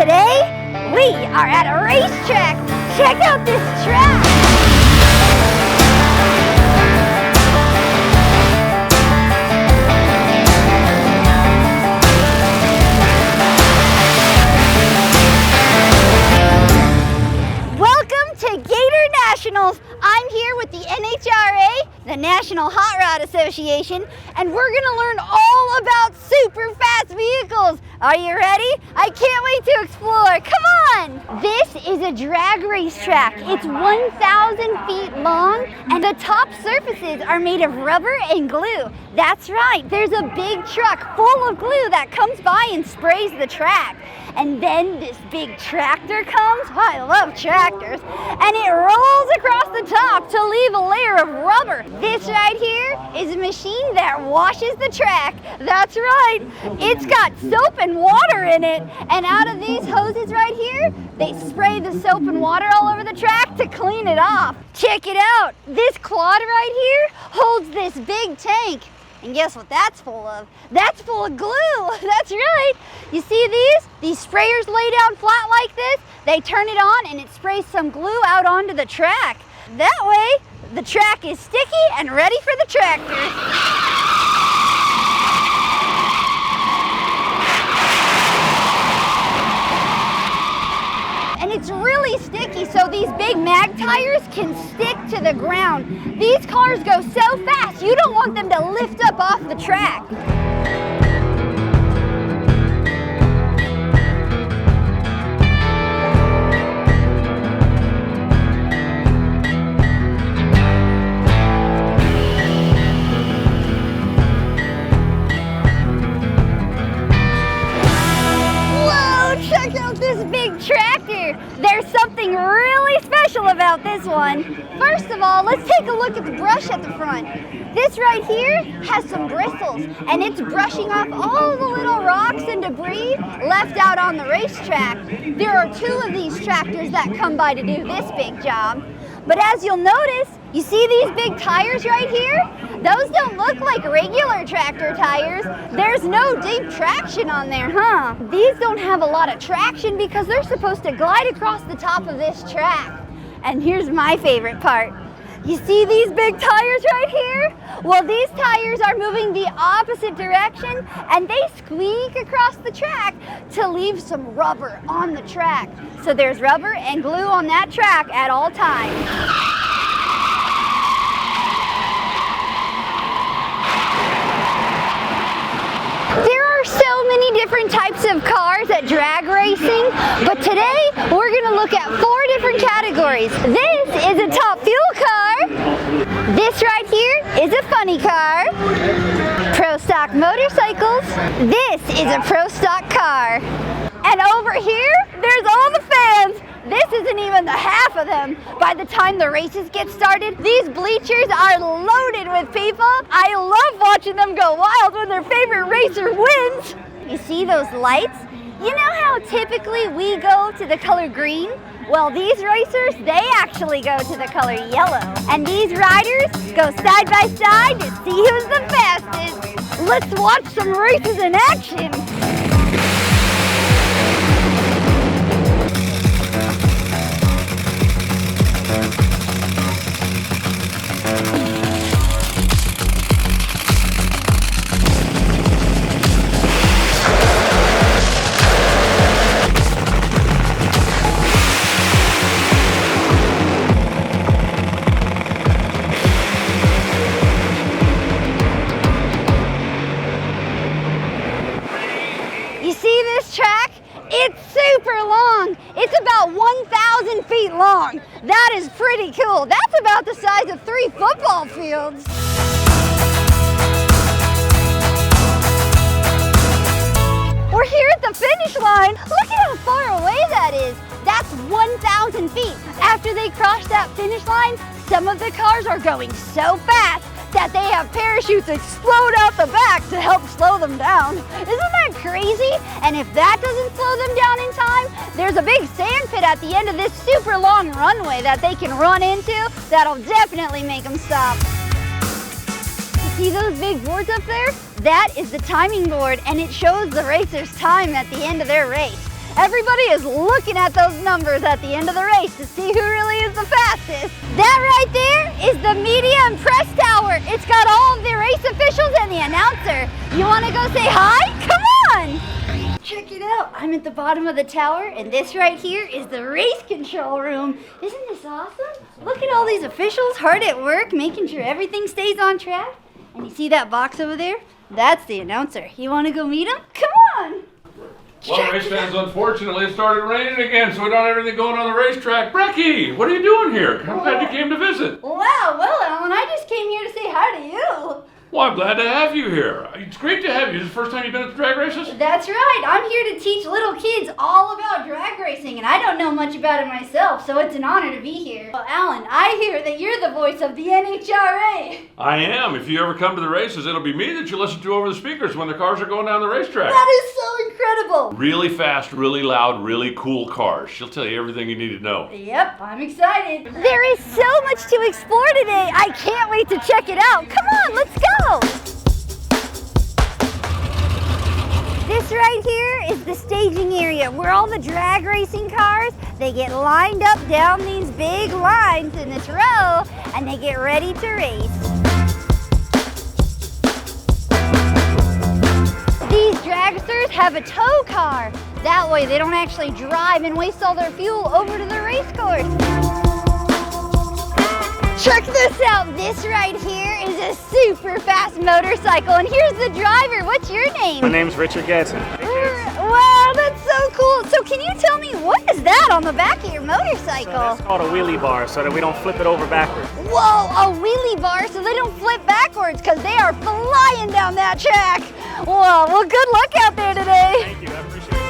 Today, we are at a racetrack. Check out this track. Welcome to Gaternationals. I'm here with the NHRA, the National Hot Rod Association, and we're gonna learn all about super fast vehicles. Are you ready? I can't wait to explore. Come on! This is a drag racetrack. It's 1,000 feet long, and the top surfaces are made of rubber and glue. That's right, there's a big truck full of glue that comes by and sprays the track. And then this big tractor comes, I love tractors, and it rolls across the top to leave a layer of rubber. This right here is a machine that washes the track. That's right, it's got soap and water in it. And out of these hoses right here, they spray the soap and water all over the track to clean it off. Check it out, this clod right here holds this big tank. And guess what that's full of? That's full of glue. That's right. You see these? These sprayers lay down flat like this. They turn it on and it sprays some glue out onto the track. That way, the track is sticky and ready for the tractor. And it's really sticky, so these big mag tires can stick to the ground. These cars go so fast, you don't want them to lift up off the track. Check out this big tractor. There's something really special about this one. First of all, let's take a look at the brush at the front. This right here has some bristles, and it's brushing off all the little rocks and debris left out on the racetrack. There are 2 of these tractors that come by to do this big job. But as you'll notice, you see these big tires right here? Those don't look like regular tractor tires. There's no deep traction on there, huh? These don't have a lot of traction because they're supposed to glide across the top of this track. And here's my favorite part. You see these big tires right here? Well, these tires are moving the opposite direction and they squeak across the track to leave some rubber on the track. So there's rubber and glue on that track at all times. So many different types of cars at drag racing, but today we're going to look at 4 different categories. This is a top fuel car. This right here is a funny car. Pro stock motorcycles. This is a pro stock car. And over here, there's all the fans. This isn't even the half of them. By the time the races get started, these bleachers are loaded with people. I love watching them go wild when their favorite racer wins. You see those lights? You know how typically we go to the color green? Well, these racers, they actually go to the color yellow. And these riders go side by side to see who's the fastest. Let's watch some races in action. It's super long. It's about 1,000 feet long. That is pretty cool. That's about the size of 3 football fields. We're here at the finish line. Look at how far away that is. That's 1,000 feet. After they cross that finish line, some of the cars are going so fast that they have parachutes explode out the back to help slow them down. Isn't that crazy? And if that doesn't slow them down in time, there's a big sand pit at the end of this super long runway that they can run into that'll definitely make them stop. See those big boards up there? That is the timing board, and it shows the racer's time at the end of their race. Everybody is looking at those numbers at the end of the race to see who really is the fastest. That right there is the media and press tower. It's got all of the race officials and the announcer. You want to go say hi? Come on! Check it out. I'm at the bottom of the tower, and this right here is the race control room. Isn't this awesome? Look at all these officials hard at work, making sure everything stays on track. And you see that box over there? That's the announcer. You want to go meet him? Come on! Well, race fans, unfortunately, it started raining again, so we don't have anything going on the racetrack. Brecky, what are you doing here? I'm glad you came to visit. Wow, well, Alan, I just came here to say hi to you. Well, I'm glad to have you here. It's great to have you. This is the first time you've been at the drag races? That's right. I'm here to teach little kids all about drag racing, and I don't know much about it myself, so it's an honor to be here. Well, Alan, I hear that you're the voice of the NHRA. I am. If you ever come to the races, it'll be me that you listen to over the speakers when the cars are going down the racetrack. That is so incredible. Really fast, really loud, really cool cars. She'll tell you everything you need to know. Yep, I'm excited. There is so much to explore today. I can't wait to check it out. Come on, let's go. This right here is the staging area where all the drag racing cars, they get lined up down these big lines in this row and they get ready to race. These dragsters have a tow car. That way they don't actually drive and waste all their fuel over to the race course. Check this out. This right here is a super fast motorcycle, and here's the driver. What's your name? My name's Richard Gaternationals. Wow, that's so cool. So can you tell me, what is that on the back of your motorcycle? So that's called a wheelie bar, so that we don't flip it over backwards. Whoa, a wheelie bar so they don't flip backwards, because they are flying down that track. Whoa, well, good luck out there today. Thank you, I appreciate it.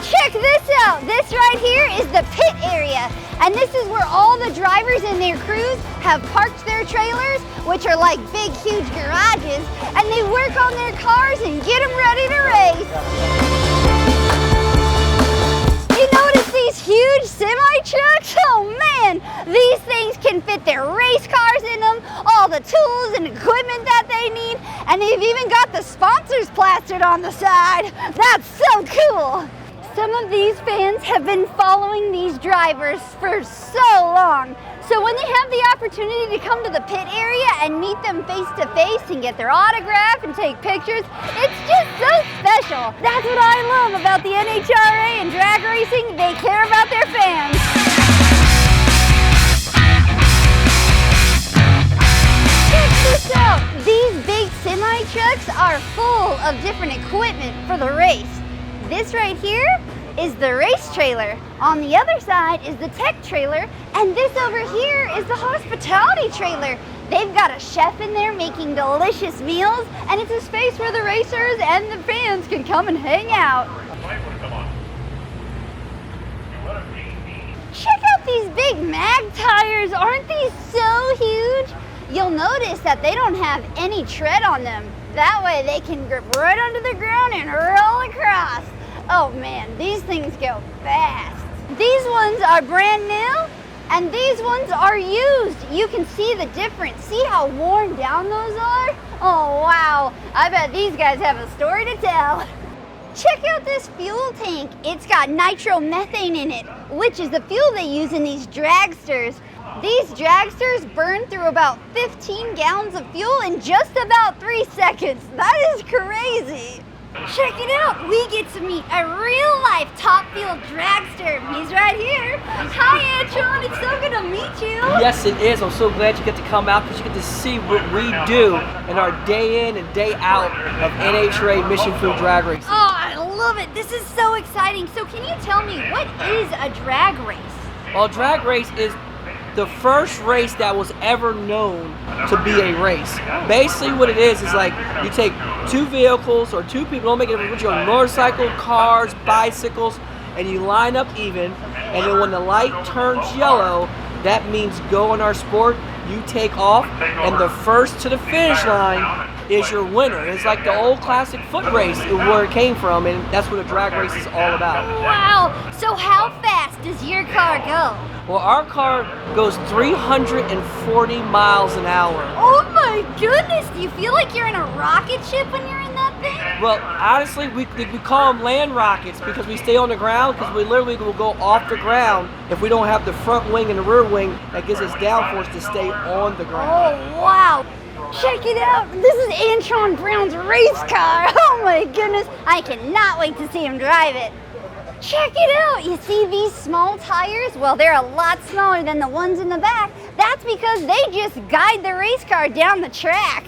Check this out. This right here is the pit area. And this is where all the drivers and their crews have parked their trailers, which are like big, huge garages, and they work on their cars and get them ready to race. You notice these huge semi-trucks? Oh man, these things can fit their race cars in them, all the tools and equipment that they need, and they've even got the sponsors plastered on the side. That's so cool. Some of these fans have been following these drivers for so long. So when they have the opportunity to come to the pit area and meet them face to face and get their autograph and take pictures, it's just so special. That's what I love about the NHRA and drag racing. They care about their fans. Check this out. These big semi trucks are full of different equipment for the race. This right here is the race trailer. On the other side is the tech trailer, and this over here is the hospitality trailer. They've got a chef in there making delicious meals, and it's a space where the racers and the fans can come and hang out. Check out these big mag tires. Aren't these so huge? You'll notice that they don't have any tread on them. That way they can grip right onto the ground and roll across. Oh man, these things go fast. These ones are brand new and these ones are used. You can see the difference. See how worn down those are? Oh wow, I bet these guys have a story to tell. Check out this fuel tank. It's got nitromethane in it, which is the fuel they use in these dragsters. These dragsters burn through about 15 gallons of fuel in just about 3 seconds. That is crazy. Check it out. We get to meet a real-life top-fuel dragster. He's right here. Hi, Antron. It's so good to meet you. Yes, it is. I'm so glad you get to come out because you get to see what we do in our day in and day out of NHRA Mission Field Drag Racing. Oh, I love it. This is so exciting. So can you tell me, what is a drag race? Well, drag race is the first race that was ever known to be a race. Basically what it is like you take two vehicles or two people, don't make it difference, you on motorcycle, cars, bicycles, and you line up even, and then when the light turns yellow, that means go in our sport, you take off, and the first to the finish line is your winner. It's like the old classic foot race where it came from, and that's what a drag race is all about. Wow. So how fast does your car go? Well, our car goes 340 miles an hour. Oh my goodness. Do you feel like you're in a rocket ship when you're in that thing? Well, honestly, we call them land rockets because we stay on the ground, because we literally will go off the ground if we don't have the front wing and the rear wing that gives us downforce to stay on the ground. Oh, wow. Check it out. This is Antron Brown's race car. Oh my goodness. I cannot wait to see him drive it. Check it out. You see these small tires? Well, they're a lot smaller than the ones in the back. That's because they just guide the race car down the track.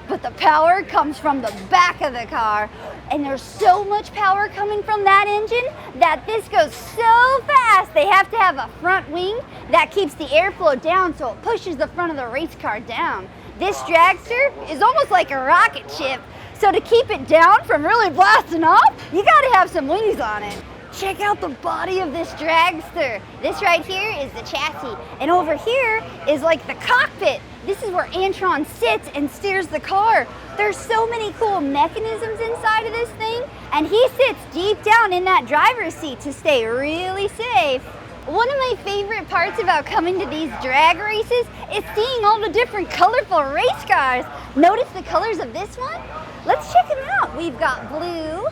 But the power comes from the back of the car. And there's so much power coming from that engine that this goes so fast. They have to have a front wing that keeps the airflow down so it pushes the front of the race car down. This dragster is almost like a rocket ship. So to keep it down from really blasting off, you gotta have some wings on it. Check out the body of this dragster. This right here is the chassis. And over here is like the cockpit. This is where Antron sits and steers the car. There's so many cool mechanisms inside of this thing. And he sits deep down in that driver's seat to stay really safe. One of my favorite parts about coming to these drag races is seeing all the different colorful race cars. Notice the colors of this one? Let's check them out. We've got blue,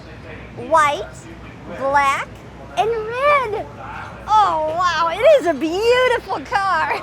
white, black, and red. Oh wow, it is a beautiful car.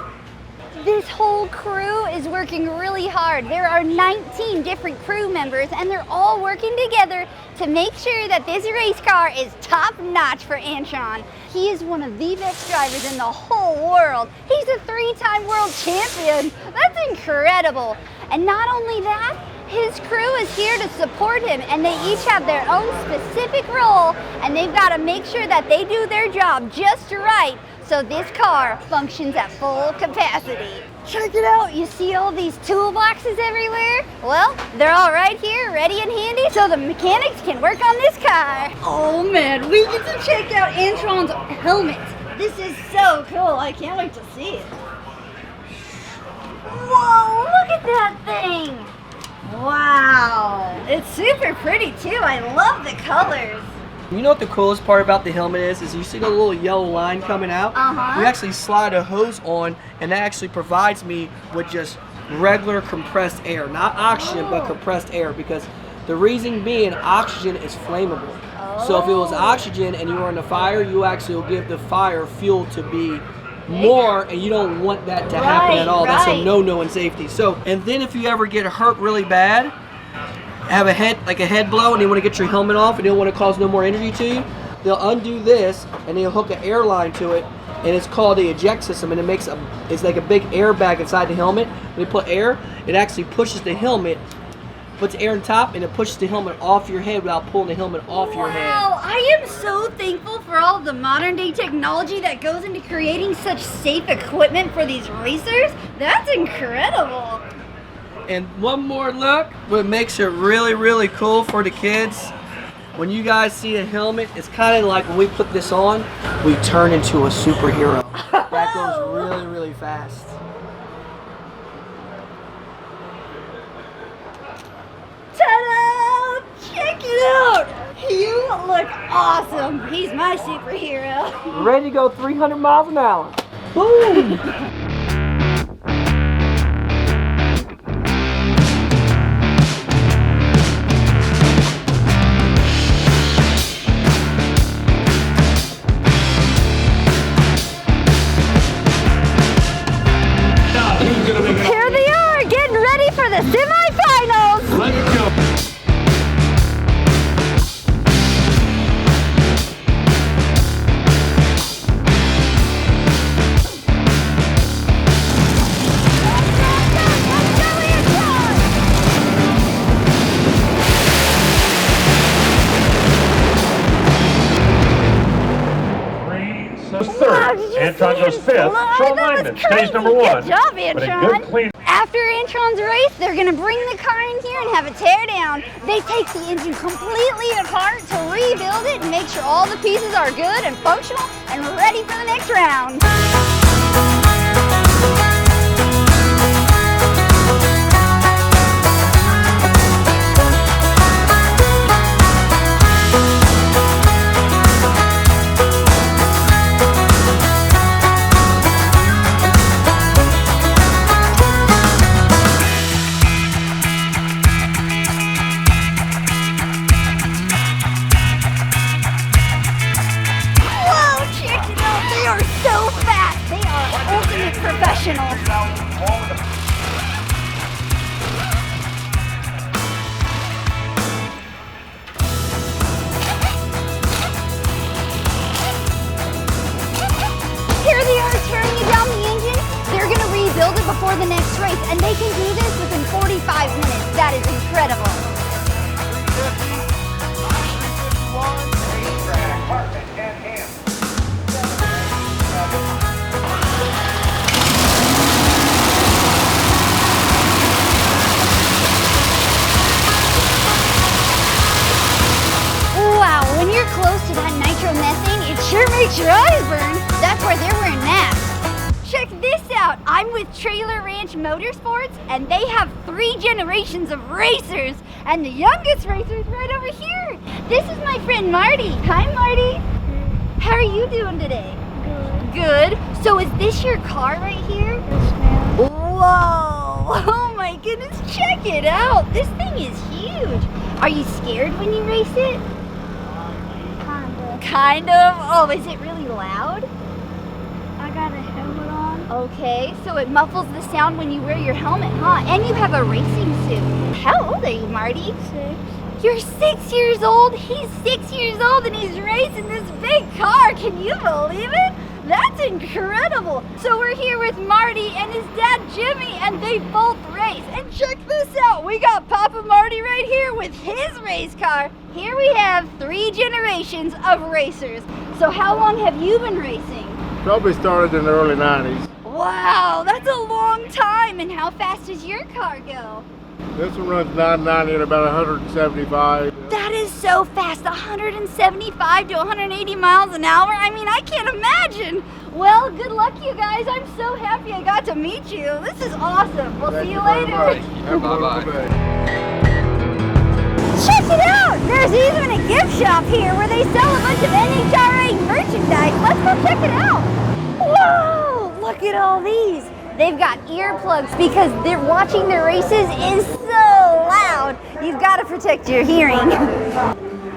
This whole crew is working really hard. There are 19 different crew members and they're all working together to make sure that this race car is top notch for Antron. He is one of the best drivers in the whole world. He's a 3-time world champion. That's incredible. And not only that, his crew is here to support him and they each have their own specific role and they've got to make sure that they do their job just right so this car functions at full capacity. Check it out, you see all these toolboxes everywhere? Well, they're all right here, ready and handy, so the mechanics can work on this car. Oh man, we get to check out Antron's helmet. This is so cool, I can't wait to see it. Whoa, look at that thing. Wow, it's super pretty too, I love the colors. You know what the coolest part about the helmet is you see the little yellow line coming out? We actually slide a hose on and that actually provides me with just regular compressed air. Not oxygen, but compressed air, because the reason being oxygen is flammable. So if it was oxygen and you were in a fire, you actually will give the fire fuel to be more, and you don't want that to happen at all. That's a no-no in safety. So, and then if you ever get hurt really bad, have a head blow, and you want to get your helmet off and you don't want to cause no more injury to you, they'll undo this and they'll hook an air line to it, and it's called the eject system, and it's like a big airbag inside the helmet. When they put air, it actually pushes the helmet, puts air on top, and it pushes the helmet off your head without pulling the helmet off your head. Wow, I am so thankful for all the modern day technology that goes into creating such safe equipment for these racers. That's incredible. And one more look, what makes it really, really cool for the kids, when you guys see a helmet, it's kind of like when we put this on, we turn into a superhero. That goes really, really fast. Ta-da! Check it out! You look awesome. He's my superhero. Ready to go 300 miles an hour. Boom! Here they are, getting ready for the semifinals. Let's go. Third. Antron goes fifth. Show alignment. Stays number one. Good job, But a Antron. good clean. After Antron's race, they're going to bring the car in here and have a tear down. They take the engine completely apart to rebuild it and make sure all the pieces are good and functional and ready for the next round. race, and they can do this within 45 minutes. That is incredible. Wow, when you're close to that nitromethane, it sure makes your eyes burn. That's why they're wearing masks. Check this out. I'm with Trailer Ranch Motorsports, and they have 3 generations of racers. And the youngest racer is right over here. This is my friend Marty. Hi, Marty. How are you doing today? Good. So is this your car right here? Yes, ma'am. Whoa. Oh my goodness, check it out. This thing is huge. Are you scared when you race it? Kinda. Kind of. Oh, is it really loud? I got a helmet on. Okay, so it muffles the sound when you wear your helmet, huh? And you have a racing suit. How old are you, Marty? 6. You're 6 years old? He's 6 years old and he's racing this big car. Can you believe it? That's incredible. So we're here with Marty and his dad, Jimmy, and they both race. And check this out. We got Papa Marty right here with his race car. Here we have 3 generations of racers. So how long have you been racing? Probably started in the early 90s. Wow, that's a long time. And how fast does your car go? This one runs 990 at about 175. That is so fast, 175 to 180 miles an hour. I mean, I can't imagine. Well, good luck, you guys. I'm so happy I got to meet you. This is awesome. We'll see you later. Have a wonderful day. Check it out. There's even a gift shop here where they sell a bunch of NHRA merchandise. Let's go check it out. Whoa, look at all these. They've got earplugs because they're watching their races is so loud. You've got to protect your hearing.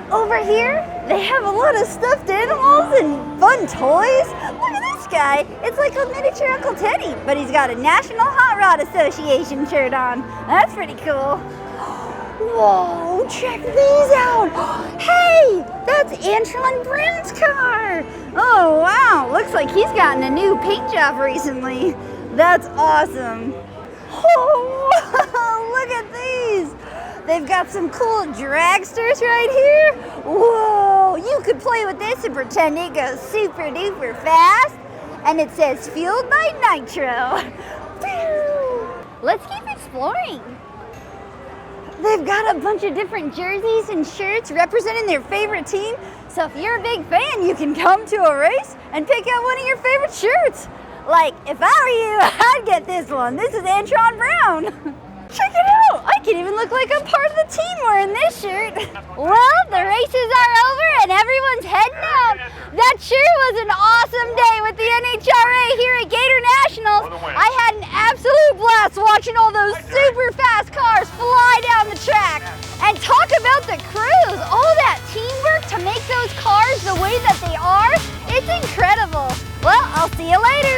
Over here, they have a lot of stuffed animals and fun toys. Look at this guy. It's like a miniature Uncle Teddy, but he's got a National Hot Rod Association shirt on. That's pretty cool. Whoa, check these out. Hey, that's Antron Brown's car. Oh, wow. Looks like he's gotten a new paint job recently. That's awesome. Oh, look at these. They've got some cool dragsters right here. Whoa, you could play with this and pretend it goes super duper fast. And it says fueled by nitro. Let's keep exploring. They've got a bunch of different jerseys and shirts representing their favorite team. So if you're a big fan, you can come to a race and pick out one of your favorite shirts. Like, if I were you, I'd get this one. This is Antron Brown. Check it out. I can even look like I'm part of the team wearing this shirt. Well, the races are over and everyone's heading out. That sure was an awesome day with the NHRA here at Gaternationals. I had an absolute blast watching all those super fast cars fly down the track. And talk about the crews. All that teamwork to make those cars the way that they are. It's incredible. Well, I'll see you later.